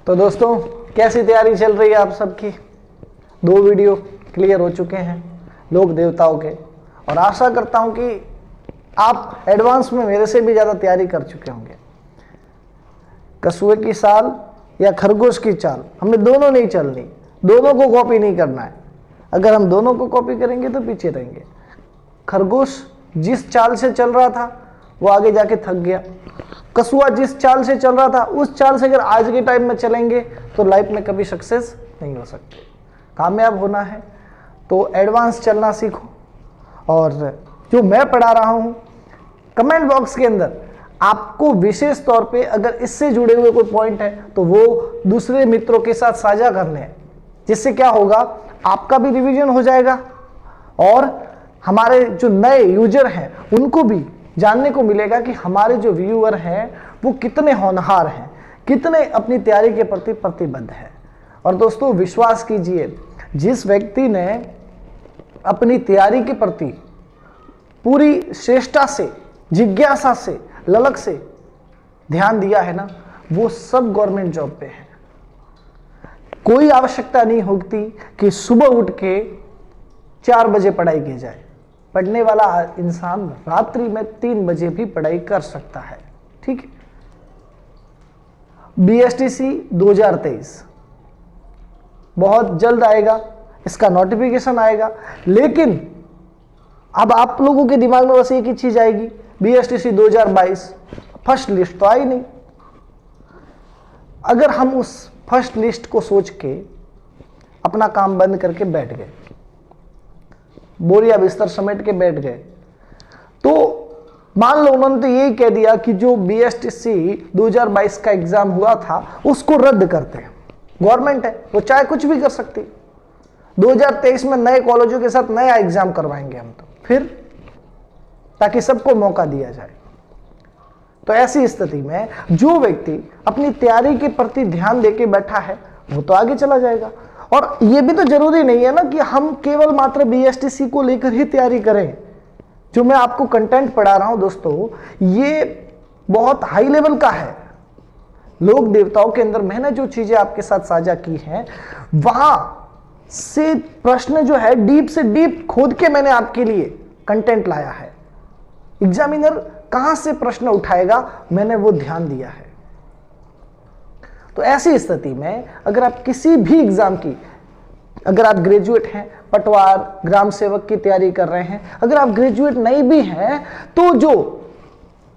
तो दोस्तों कैसी तैयारी चल रही है आप सबकी। 2 वीडियो क्लियर हो चुके हैं लोक देवताओं के, और आशा करता हूं कि आप एडवांस में मेरे से भी ज़्यादा तैयारी कर चुके होंगे। कछुए की साल या खरगोश की चाल, हमें दोनों नहीं चलनी, दोनों को कॉपी नहीं करना है। अगर हम दोनों को कॉपी करेंगे तो पीछे रहेंगे। खरगोश जिस चाल से चल रहा था वो आगे जाके थक गया। कछुआ जिस चाल से चल रहा था उस चाल से अगर आज के टाइम में चलेंगे तो लाइफ में कभी सक्सेस नहीं हो सकते। कामयाब होना है तो एडवांस चलना सीखो। और जो मैं पढ़ा रहा हूँ कमेंट बॉक्स के अंदर आपको विशेष तौर पे अगर इससे जुड़े हुए कोई पॉइंट है तो वो दूसरे मित्रों के साथ साझा करने हैं, जिससे क्या होगा आपका भी रिवीजन हो जाएगा और हमारे जो नए यूजर हैं उनको भी जानने को मिलेगा कि हमारे जो व्यूअर हैं वो कितने होनहार हैं, कितने अपनी तैयारी के प्रति प्रतिबद्ध हैं। और दोस्तों विश्वास कीजिए, जिस व्यक्ति ने अपनी तैयारी के प्रति पूरी श्रेष्ठता से, जिज्ञासा से, ललक से ध्यान दिया है ना, वो सब गवर्नमेंट जॉब पे है। कोई आवश्यकता नहीं होती कि सुबह उठ के 4 बजे पढ़ाई की जाए। पढ़ने वाला इंसान रात्रि में 3 बजे भी पढ़ाई कर सकता है। ठीक है। BSTC 2023 बहुत जल्द आएगा, इसका नोटिफिकेशन आएगा, लेकिन अब आप लोगों के दिमाग में बस एक ही चीज आएगी, BSTC 2022 फर्स्ट लिस्ट तो आई नहीं। अगर हम उस फर्स्ट लिस्ट को सोच के अपना काम बंद करके बैठ गए, बोरिया बिस्तर समेट के बैठ गए, तो मान लो उन्होंने तो यही कह दिया कि जो BSTC 2022 का एग्जाम हुआ था उसको रद्द करते हैं। गवर्नमेंट है, वो चाहे कुछ भी कर सकती। 2023 में नए कॉलेजों के साथ नया एग्जाम करवाएंगे हम तो फिर, ताकि सबको मौका दिया जाए। तो ऐसी स्थिति में जो व्यक्ति अपनी तैयारी के प्रति ध्यान देके बैठा है वो तो आगे चला जाएगा। और ये भी तो जरूरी नहीं है ना कि हम केवल मात्र BSTC को लेकर ही तैयारी करें। जो मैं आपको कंटेंट पढ़ा रहा हूं दोस्तों, ये बहुत हाई लेवल का है। लोक देवताओं के अंदर मैंने जो चीजें आपके साथ साझा की हैं, वहां से प्रश्न जो है डीप से डीप खोद के मैंने आपके लिए कंटेंट लाया है। एग्जामिनर कहां से प्रश्न उठाएगा मैंने वो ध्यान दिया है। तो ऐसी स्थिति में अगर आप किसी भी एग्जाम की, अगर आप ग्रेजुएट हैं, पटवार, ग्राम सेवक की तैयारी कर रहे हैं, अगर आप ग्रेजुएट नहीं भी हैं तो जो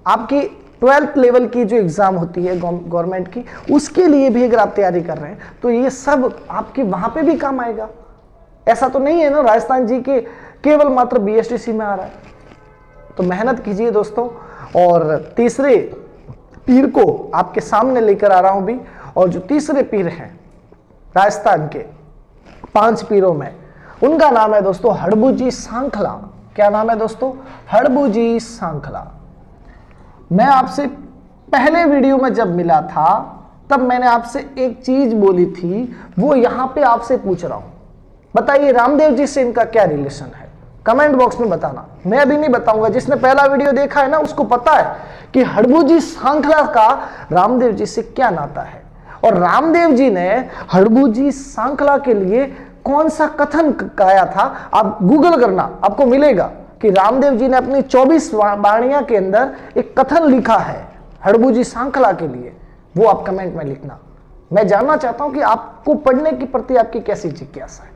आपकी 12th लेवल की जो एग्जाम होती है गवर्नमेंट की, उसके लिए भी अगर आप तैयारी कर रहे हैं तो ये सब आपके वहां पे भी काम आएगा। ऐसा तो नहीं है ना राजस्थान जी के केवल मात्र BSTC में आ रहा है। तो मेहनत कीजिए दोस्तों। और तीसरे पीर को आपके सामने लेकर आ रहा हूं भी, और जो तीसरे पीर हैं राजस्थान के 5 पीरों में, उनका नाम है दोस्तों हड़बूजी सांखला। क्या नाम है दोस्तों? हड़बूजी सांखला। मैं आपसे पहले वीडियो में जब मिला था तब मैंने आपसे एक चीज बोली थी, वो यहां पे आपसे पूछ रहा हूं। बताइए रामदेव जी से इनका क्या रिलेशन है? कमेंट बॉक्स में बताना। मैं अभी नहीं बताऊंगा, जिसने पहला वीडियो देखा है ना उसको पता है कि हड़बूजी सांखला का रामदेव जी से क्या नाता है, और रामदेव जी ने हड़बूजी सांखला के लिए कौन सा कथन गाया था। आप गूगल करना, आपको मिलेगा कि रामदेव जी ने अपनी 24 वाणियां के अंदर एक कथन लिखा है हड़बूजी सांखला के लिए। वो आप कमेंट में लिखना। मैं जानना चाहता हूं कि आपको पढ़ने के प्रति आपकी कैसी जिज्ञासा है।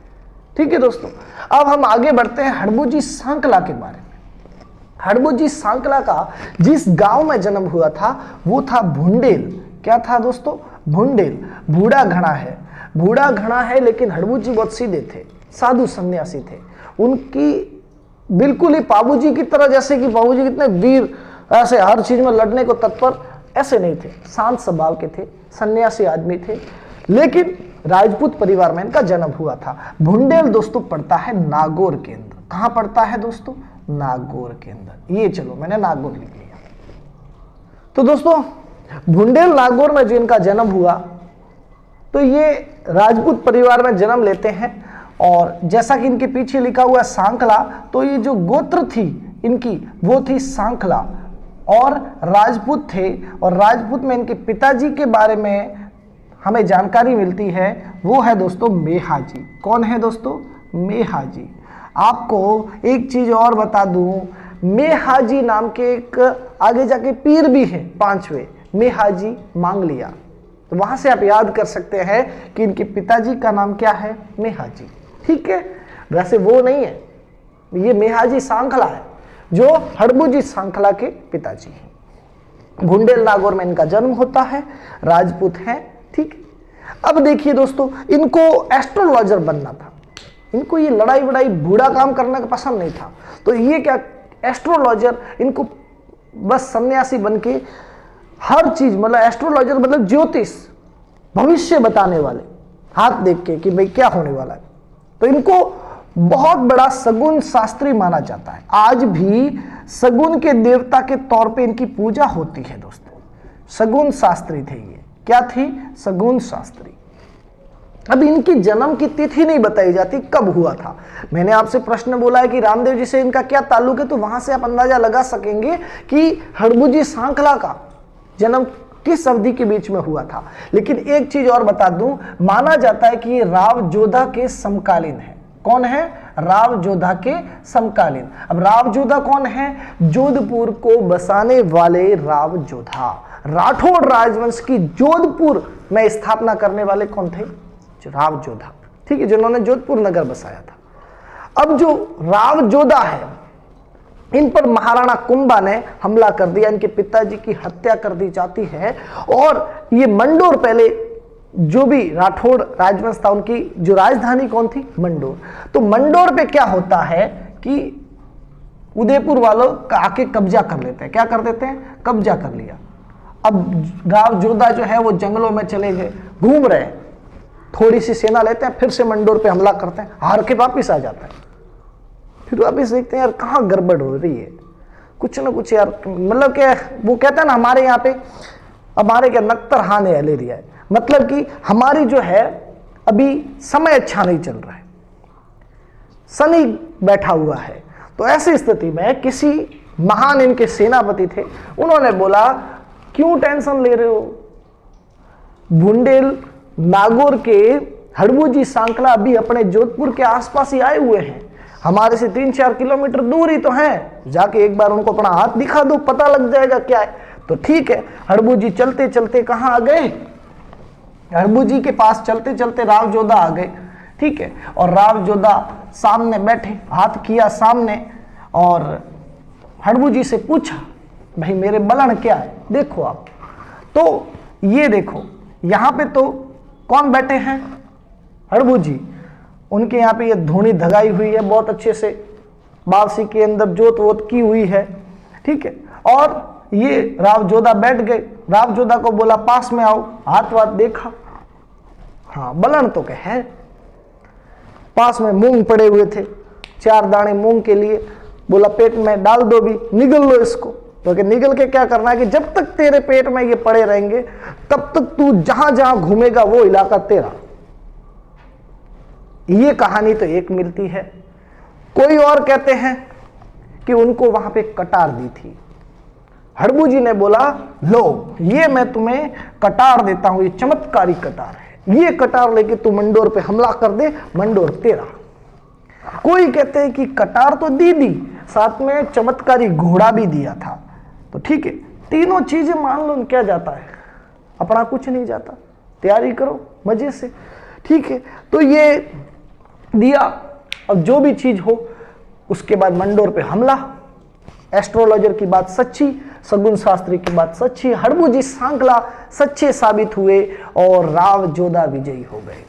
ठीक है दोस्तों, अब हम आगे बढ़ते हैं हड़बूजी सांखला के बारे में। हड़बूजी सांखला का जिस गांव में जन्म हुआ था वो था भुंडेल। क्या था दोस्तों? भुंडेल। बूढ़ा घना है, बूढ़ा घना है, लेकिन हड़बूजी बहुत सीधे थे, साधु सन्यासी थे। उनकी बिल्कुल ही बाबूजी की तरह, जैसे कि बाबूजी कितने वीर, ऐसे हर चीज में लड़ने को तत्पर, ऐसे नहीं थे। शांत स्वभाव के थे, सन्यासी आदमी थे, लेकिन राजपूत परिवार में इनका जन्म हुआ था। भुंडेल दोस्तों पड़ता है नागौर के अंदर। कहां पड़ता है दोस्तों? नागौर के अंदर। ये चलो मैंने नागौर लिख लिया। तो दोस्तों भुंडेल नागौर में जो इनका जन्म हुआ, तो ये राजपूत परिवार में जन्म लेते हैं। और जैसा कि इनके पीछे लिखा हुआ सांखला, तो ये जो गोत्र थी इनकी वो थी सांखला, और राजपूत थे। और राजपूत में इनके पिताजी के बारे में हमें जानकारी मिलती है वो है दोस्तों मेहाजी। कौन है दोस्तों? मेहाजी। आपको एक चीज और बता दूं, मेहाजी नाम के एक आगे जाके पीर भी है, 5वें मेहाजी मांगलिया। तो वहां से आप याद कर सकते हैं कि इनके पिताजी का नाम क्या है? मेहाजी। ठीक है, वैसे वो नहीं है, ये मेहाजी सांखला है जो हड़बूजी सांखला के पिताजी हैं। भुंडेल नागौर में इनका जन्म होता है, राजपूत हैं। ठीक, अब देखिए दोस्तों, इनको एस्ट्रोलॉजर बनना था, इनको ये लड़ाई वड़ाई बूढ़ा काम करना पसंद नहीं था। तो ये क्या, एस्ट्रोलॉजर, इनको बस सन्यासी बनके हर चीज, मतलब एस्ट्रोलॉजर मतलब ज्योतिष, भविष्य बताने वाले, हाथ देख के कि भाई क्या होने वाला है। तो इनको बहुत बड़ा सगुन शास्त्री माना जाता है। आज भी सगुन के देवता के तौर पे इनकी पूजा होती है दोस्तों। सगुन शास्त्री थे ये। क्या थी? सगुन शास्त्री। अब इनकी जन्म की तिथि नहीं बताई जाती, कब हुआ था। मैंने आपसे प्रश्न बोला है कि रामदेव जी से इनका क्या ताल्लुक है, तो वहां से आप अंदाजा लगा सकेंगे कि हड़बूजी सांखला का जन्म किस अवधि के बीच में हुआ था। लेकिन एक चीज और बता दूं, माना जाता है कि ये राव जोधा के समकालीन है। कौन है? राव जोधा के समकालीन। अब राव जोधा कौन है? जोधपुर को बसाने वाले राव जोधा, राठौड़ राजवंश की जोधपुर में स्थापना करने वाले कौन थे? राव जोधा। ठीक है, जिन्होंने जोधपुर नगर बसाया था। अब जो राव जोधा है, इन पर महाराणा कुंभा ने हमला कर दिया, इनके पिताजी की हत्या कर दी जाती है। और ये मंडोर, पहले जो भी राठौड़ राजवंश था उनकी जो राजधानी कौन थी? मंडोर। तो मंडोर पे क्या होता है कि उदयपुर वालों का आके कब्जा कर लेते हैं। क्या कर देते हैं? कब्जा कर लिया। अब राव जोधा जो है वो जंगलों में चले गए, घूम रहे हैं, थोड़ी सी सेना लेते हैं, फिर से मंडोर पे हमला करते हैं, हार के वापिस आ जाता है। फिर वापिस देखते हैं यार कहाँ गड़बड़ हो रही है, कुछ ना कुछ यार, मतलब क्या वो कहता है ना, हमारे यहाँ पे हमारे क्या नक्तर हाने हले रिया है, मतलब कि हमारी जो है अभी समय अच्छा नहीं चल रहा है, शनि बैठा हुआ है। तो ऐसी स्थिति में किसी महान इनके सेनापति थे, उन्होंने बोला क्यों टेंशन ले रहे हो, भुंडेल नागौर के हड़बूजी सांखला अभी अपने जोधपुर के आसपास ही आए हुए हैं, हमारे से 3-4 किलोमीटर दूर ही तो हैं, जाके एक बार उनको अपना हाथ दिखा दो, पता लग जाएगा क्या है। तो ठीक है, हड़बूजी चलते चलते कहाँ आ गए? हड़बूजी के पास चलते चलते राव जोधा आ गए। ठीक है, और राव जोधा सामने बैठे, हाथ किया सामने, और हड़बूजी से पूछा भाई मेरे बलन क्या है? देखो आप, तो ये देखो यहाँ पे तो कौन बैठे हैं? हड़बूजी। उनके यहाँ पे ये धूनी धगाई हुई है बहुत अच्छे से, बावसी के अंदर जोत वोत की हुई है। ठीक है, और ये राव जोधा बैठ गए। राव जोधा को बोला पास में आओ, हाथ वाथ देखा, हाँ बलन तो क्या है। पास में मूंग पड़े हुए थे, 4 दाने मूंग के लिए, बोला पेट में डाल दो भी, निगल लो इसको। तो निगल के क्या करना है कि जब तक तेरे पेट में ये पड़े रहेंगे तब तक तू जहां जहां घूमेगा वो इलाका तेरा। ये कहानी तो एक मिलती है। कोई और कहते हैं कि उनको वहां पे कटार दी थी। हड़बूजी ने बोला लो ये मैं तुम्हें कटार देता हूं, ये चमत्कारी कटार है, ये कटार लेके तू मंडोर पे हमला कर दे, मंडोर तेरा। कोई कहते हैं कि कटार तो दी, साथ में चमत्कारी घोड़ा भी दिया था। तो ठीक है, तीनों चीजें मान लो, क्या जाता है, अपना कुछ नहीं जाता, तैयारी करो मजे से। ठीक है, तो ये दिया। अब जो भी चीज हो, उसके बाद मंडोर पे हमला। एस्ट्रोलॉजर की बात सच्ची, सगुन शास्त्री की बात सच्ची, हड़बूजी सांखला सच्चे साबित हुए और राव जोधा विजयी हो गए।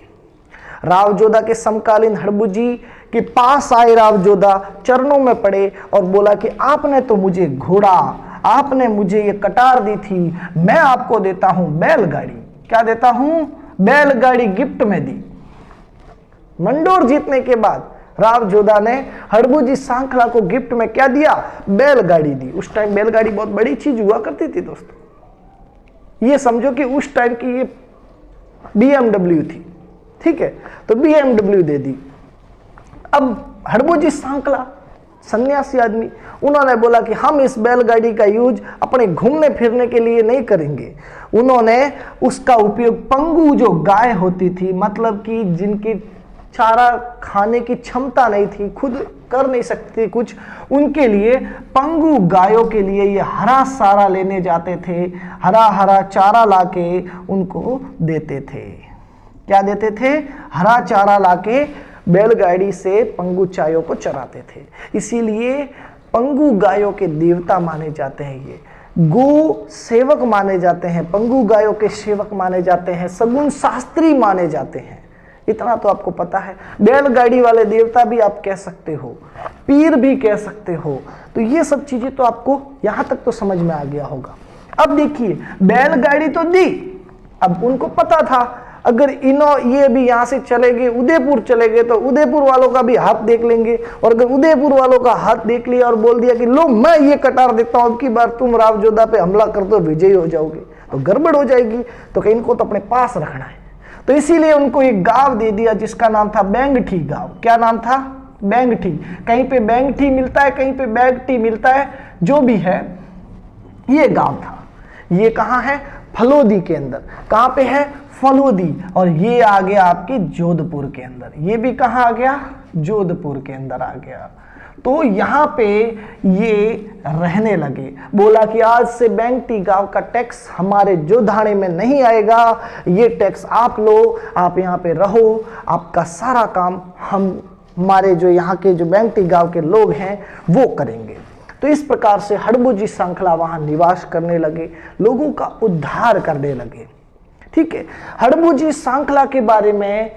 राव जोधा के समकालीन हड़बूजी के पास आए राव जोधा, चरणों में पड़े और बोला कि आपने तो मुझे घोड़ा, आपने मुझे ये कटार दी थी, मैं आपको देता हूं बैलगाड़ी। क्या देता हूं? बैलगाड़ी गिफ्ट में दी। मंडोर जीतने के बाद राव जोधा ने हड़बूजी सांखला को गिफ्ट में क्या दिया? बैलगाड़ी दी। उस टाइम बैलगाड़ी बहुत बड़ी चीज हुआ करती थी दोस्तों, ये समझो कि उस टाइम की ये BMW थी। ठीक है, तो BMW दे दी। अब हड़बूजी सांखला सन्यासी आदमी, उन्होंने बोला कि हम इस बैलगाड़ी का यूज अपने घूमने फिरने के लिए नहीं करेंगे। उन्होंने उसका उपयोग पंगु जो गाय होती थी, मतलब कि जिनकी चारा खाने की क्षमता नहीं थी, खुद कर नहीं सकती कुछ, उनके लिए पंगु गायों के लिए ये हरा सारा लेने जाते थे, हरा हरा चारा लाके उनको देते थे। क्या देते थे? हरा चारा लाके बैलगाड़ी से पंगु चायों को चराते थे। इसीलिए पंगु गायों के देवता माने जाते हैं, ये गो सेवक माने जाते हैं, पंगु गायों के सेवक माने जाते हैं, सगुन शास्त्री माने जाते हैं। इतना तो आपको पता है। बैलगाड़ी वाले देवता भी आप कह सकते हो, पीर भी कह सकते हो। तो ये सब चीजें तो आपको यहां तक तो समझ में आ गया होगा। अब देखिए, बैलगाड़ी तो दी, अब उनको पता था अगर ये भी यहां से चले गए, उदयपुर चले गए, तो उदयपुर वालों का भी हाथ देख लेंगे। और अगर उदयपुर वालों का हाथ देख लिया और बोल दिया कि लो मैं ये कटार देता हूं, अब की बार तुम राव जोधा पे हमला कर दो, विजयी हो जाओगे, तो गड़बड़ हो जाएगी। तो कहीं इनको तो अपने पास रखना है। तो इसीलिए उनको एक गांव दे दिया जिसका नाम था बैंगठी गांव। क्या नाम था? बैंगठी। कहीं पे बैंगठी मिलता है, कहीं पे बैगठी मिलता है, जो भी है, ये गांव था। ये कहां है? फलोदी के अंदर। कहां पे है? फलोदी। और ये आ गया आपके जोधपुर के अंदर। ये भी कहां आ गया? जोधपुर के अंदर आ गया। तो यहां पे ये रहने लगे। बोला कि आज से बैंगठी गांव का टैक्स हमारे जोधाने में नहीं आएगा, ये टैक्स आप लो, आप यहां पे रहो, आपका सारा काम हमारे जो यहाँ के जो बैंगठी गांव के लोग हैं वो करेंगे। तो इस प्रकार से हड़बूजी सांखला वहां निवास करने लगे, लोगों का उद्धार करने लगे। ठीक है। हड़बूजी सांखला के बारे में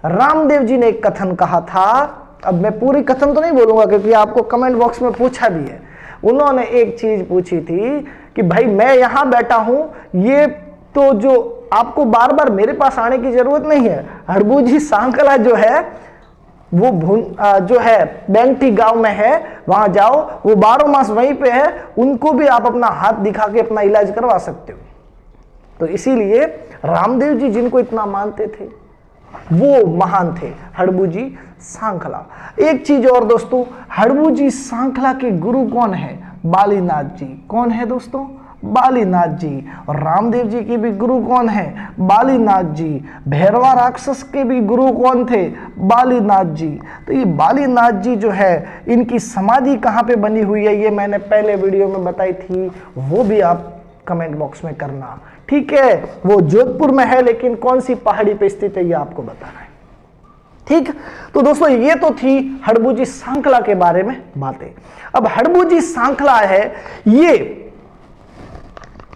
रामदेव जी ने एक कथन कहा था। अब मैं पूरी कथन तो नहीं बोलूंगा क्योंकि आपको कमेंट बॉक्स में पूछा भी है। उन्होंने एक चीज पूछी थी कि भाई मैं यहां बैठा हूं, ये तो जो आपको बार बार मेरे पास आने की जरूरत नहीं है। हड़बूजी सांखला जो है वो जो है बैंगठी गांव में है, वहां जाओ, वो 12 मास वहीं पे है, उनको भी आप अपना हाथ दिखा के अपना इलाज करवा सकते हो। तो इसीलिए रामदेव जी जिनको इतना मानते थे वो महान थे, हड़बूजी सांखला। एक चीज और दोस्तों, हड़बूजी सांखला के गुरु कौन है? बालीनाथ जी। कौन है दोस्तों? बालीनाथ जी। और रामदेव जी के भी गुरु कौन है? बालीनाथ जी। भैरवा राक्षस के भी गुरु कौन थे? बालीनाथ जी। तो ये बालीनाथ जी जो है, इनकी समाधि कहाँ पे बनी हुई है, ये मैंने पहले वीडियो में बताई थी, वो भी आप कमेंट बॉक्स में करना। ठीक है, वो जोधपुर में है, लेकिन कौन सी पहाड़ी पे स्थित है ये आपको बताना है। ठीक। तो दोस्तों ये तो थी हड़बूजी सांखला के बारे में बातें। अब हड़बूजी सांखला है, ये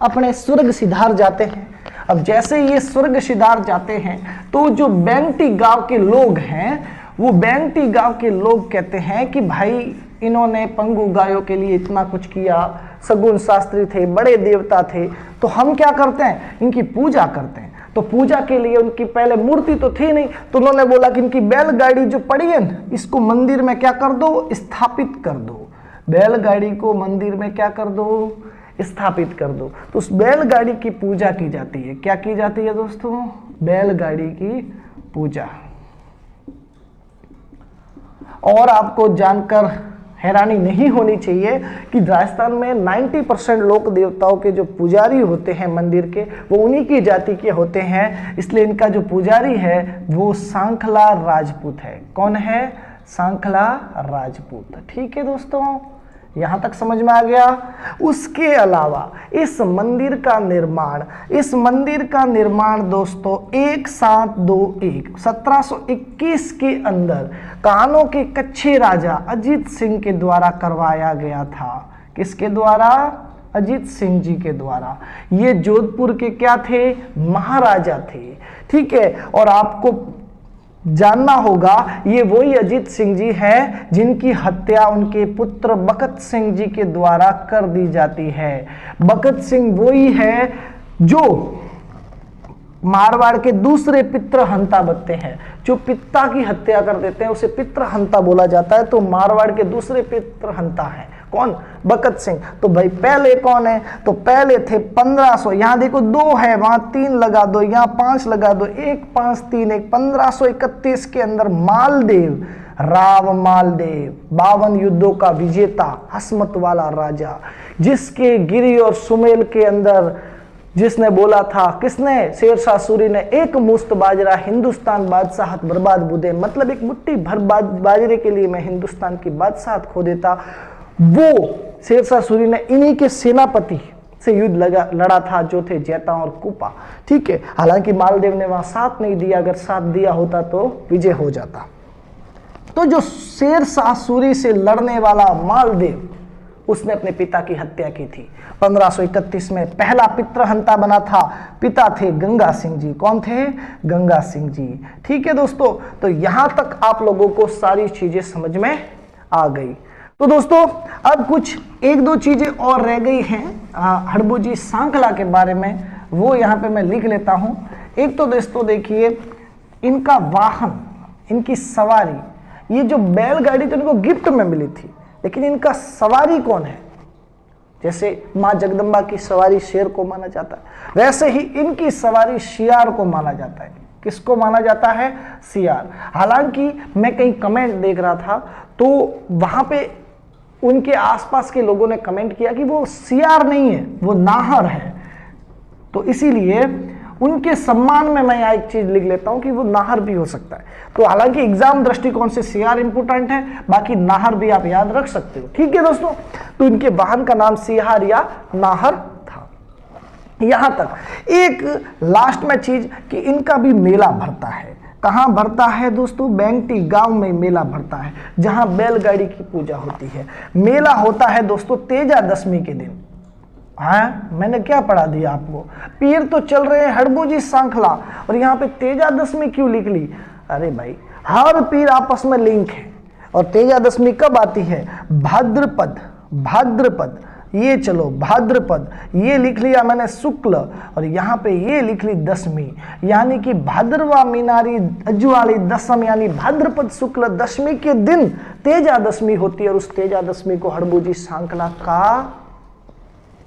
अपने स्वर्ग सिधार जाते हैं। अब जैसे ये स्वर्ग सिधार जाते हैं तो जो बैंगठी गांव के लोग हैं, वो बैंगठी गांव के लोग कहते हैं कि भाई इन्होंने पंगु गायों के लिए इतना कुछ किया, सगुन शास्त्री थे, बड़े देवता थे, तो हम क्या करते हैं? इनकी पूजा करते हैं। तो पूजा के लिए उनकी पहले मूर्ति तो थी नहीं, तो उन्होंने बोला कि इनकी बैलगाड़ी जो पड़ी है ना, इसको मंदिर में क्या कर दो? स्थापित कर दो। बैलगाड़ी को मंदिर में क्या कर दो? स्थापित कर दो। तो उस बैलगाड़ी की पूजा की जाती है। क्या की जाती है दोस्तों? बैलगाड़ी की पूजा। और आपको जानकर हैरानी नहीं होनी चाहिए कि राजस्थान में 90% लोक देवताओं के जो पुजारी होते हैं मंदिर के, वो उन्हीं की जाति के होते हैं। इसलिए इनका जो पुजारी है वो सांखला राजपूत है। कौन है? सांखला राजपूत। ठीक है दोस्तों, यहां तक समझ में आ गया। उसके अलावा इस मंदिर का निर्माण दोस्तों 1721 के अंदर कानों के कच्छे राजा अजीत सिंह के द्वारा करवाया गया था। किसके द्वारा? अजीत सिंह जी के द्वारा। ये जोधपुर के क्या थे? महाराजा थे। ठीक है। और आपको जानना होगा, ये वही अजीत सिंह जी हैं जिनकी हत्या उनके पुत्र बकत सिंह जी के द्वारा कर दी जाती है। बकत सिंह वही है जो मारवाड़ के दूसरे पितृहंता बनते हैं। जो पिता की हत्या कर देते हैं उसे पितृहंता बोला जाता है। तो मारवाड़ के दूसरे पितृहंता हैं कौन? बकत सिंह। तो भाई पहले कौन है? तो पहले थे 1500, यहां देखो 2 है, वहां 3 लगा दो, यहां 5 लगा दो, 1 5 3 1, 1531 के अंदर मालदेव, राव मालदेव, 52 युद्धों का विजेता, हसमत वाला राजा, जिसके गिरी और सुमेल के अंदर जिसने बोला था, किसने? शेरशाह सूरी ने, एक मुश्त बाजरा हिंदुस्तान बादशाहत बर्बाद बुदे, मतलब एक मुट्ठी भर बाजरे के लिए मैं हिंदुस्तान की बादशाहत खो देता। वो शेरशाह सूरी ने इन्हीं के सेनापति से युद्ध लड़ा था, जो थे जैता और कुपा। ठीक है, हालांकि मालदेव ने वहां साथ नहीं दिया, अगर साथ दिया होता तो विजय हो जाता। तो जो शेरशाह सूरी से लड़ने वाला मालदेव, उसने अपने पिता की हत्या की थी 1531 में। पहला पितृहंता बना था, पिता थे गंगा सिंह जी। कौन थे? गंगा सिंह जी। ठीक है दोस्तों, तो यहां तक आप लोगों को सारी चीजें समझ में आ गई। तो दोस्तों अब कुछ 1-2 चीजें और रह गई हैं हड़बूजी सांकला के बारे में, वो यहां पे मैं लिख लेता हूं। एक तो दोस्तों देखिए, इनका वाहन, इनकी सवारी, ये जो बैलगाड़ी तो इनको गिफ्ट में मिली थी, लेकिन इनका सवारी कौन है? जैसे मां जगदम्बा की सवारी शेर को माना जाता है, वैसे ही इनकी सवारी शियार को माना जाता है। किसको माना जाता है? सियार। हालांकि मैं कहीं कमेंट देख रहा था, तो वहां पे उनके आसपास के लोगों ने कमेंट किया कि वो सियार नहीं है, वो नाहर है। तो इसीलिए उनके सम्मान में मैं यहाँ एक चीज लिख लेता हूं कि वो नाहर भी हो सकता है। तो हालांकि एग्जाम दृष्टिकोण से सियार इंपोर्टेंट है, बाकी नाहर भी आप याद रख सकते हो। ठीक है दोस्तों, तो इनके वाहन का नाम सियार या नाहर था। यहां तक एक लास्ट में चीज कि इनका भी मेला भरता है। कहां भरता है दोस्तों? बैंगटी गांव में मेला भरता है, जहां बैलगाड़ी की पूजा होती है। मेला होता है दोस्तों तेजा दशमी के दिन। हाँ, मैंने क्या पढ़ा दिया आपको? पीर तो चल रहे हैं हड़बूजी सांखला, और यहाँ पे तेजा दशमी क्यों लिख ली? अरे भाई, हर पीर आपस में लिंक है। और तेजा दशमी कब आती है? भाद्रपद। भाद्रपद, ये चलो भाद्रपद, ये लिख लिया मैंने शुक्ल, और यहाँ पे ये लिख ली दशमी, यानी कि भाद्रवा मीनारी अज्वाली दशम, यानी भाद्रपद शुक्ल दशमी के दिन तेजा दशमी होती है, और उस तेजा दशमी को हड़बूजी सांखला का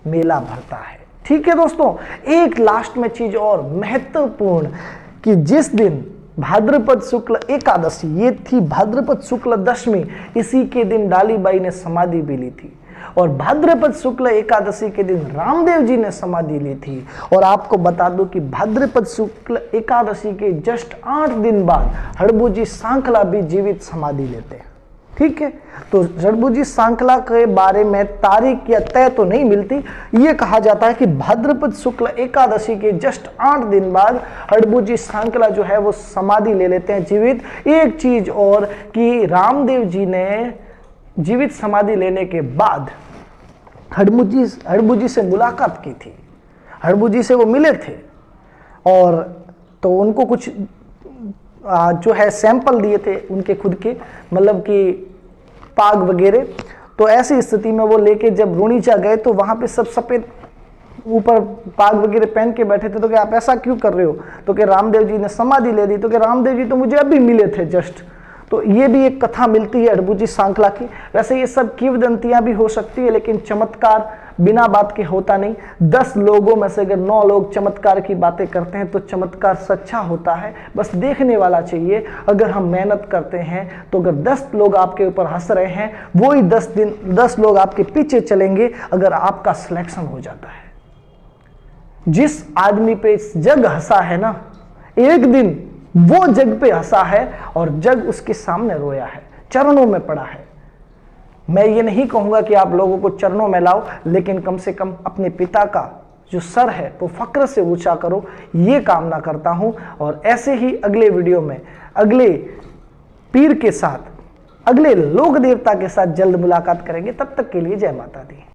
मेला भरता है। ठीक है दोस्तों, एक लास्ट में चीज और महत्वपूर्ण कि जिस दिन भाद्रपद शुक्ल एकादशी, ये थी भाद्रपद शुक्ल दशमी, इसी के दिन डालीबाई ने समाधि भी ली थी, और भाद्रपद शुक्ल एकादशी के दिन रामदेव जी ने समाधि ली थी। और आपको बता दूं कि भाद्रपद शुक्ल एकादशी के जस्ट 8 दिन बाद हड़बूजी सांखला भी जीवित समाधि लेते हैं। ठीक है, तो हड़बूजी सांखला के बारे में तारीख या तय तो नहीं मिलती, ये कहा जाता है कि भाद्रपद शुक्ल एकादशी के जस्ट 8 दिन बाद हड़बूजी सांखला जो है वो समाधि ले लेते हैं जीवित। एक चीज और कि रामदेव जी ने जीवित समाधि लेने के बाद हड़बूजी से मुलाकात की थी, हड़बूजी से वो मिले थे, और तो उनको कुछ जो है सैंपल दिए थे उनके खुद के, मतलब कि पाग वगैरह। तो ऐसी स्थिति में वो लेके जब रुणीचा गए तो वहां पे सब सफेद ऊपर पाग वगैरह पहन के बैठे थे। तो क्या आप ऐसा क्यों कर रहे हो? तो कि रामदेव जी ने समाधि ले दी। तो कि रामदेव जी तो मुझे अभी मिले थे जस्ट। तो ये भी एक कथा मिलती है हड़बूजी सांखला की। वैसे ये सब किंवदंतियां भी हो सकती है, लेकिन चमत्कार बिना बात के होता नहीं। 10 लोगों में से अगर 9 लोग चमत्कार की बातें करते हैं तो चमत्कार सच्चा होता है, बस देखने वाला चाहिए। अगर हम मेहनत करते हैं तो अगर 10 लोग आपके ऊपर हंस रहे हैं, वही 10 लोग आपके पीछे चलेंगे अगर आपका सिलेक्शन हो जाता है। जिस आदमी पे जग हंसा है ना, एक दिन वो जग पे हंसा है और जग उसके सामने रोया है, चरणों में पड़ा है। मैं ये नहीं कहूंगा कि आप लोगों को चरणों में लाओ, लेकिन कम से कम अपने पिता का जो सर है वो फक्र से ऊंचा करो, ये कामना करता हूं। और ऐसे ही अगले वीडियो में अगले पीर के साथ, अगले लोक देवता के साथ जल्द मुलाकात करेंगे। तब तक के लिए जय माता दी।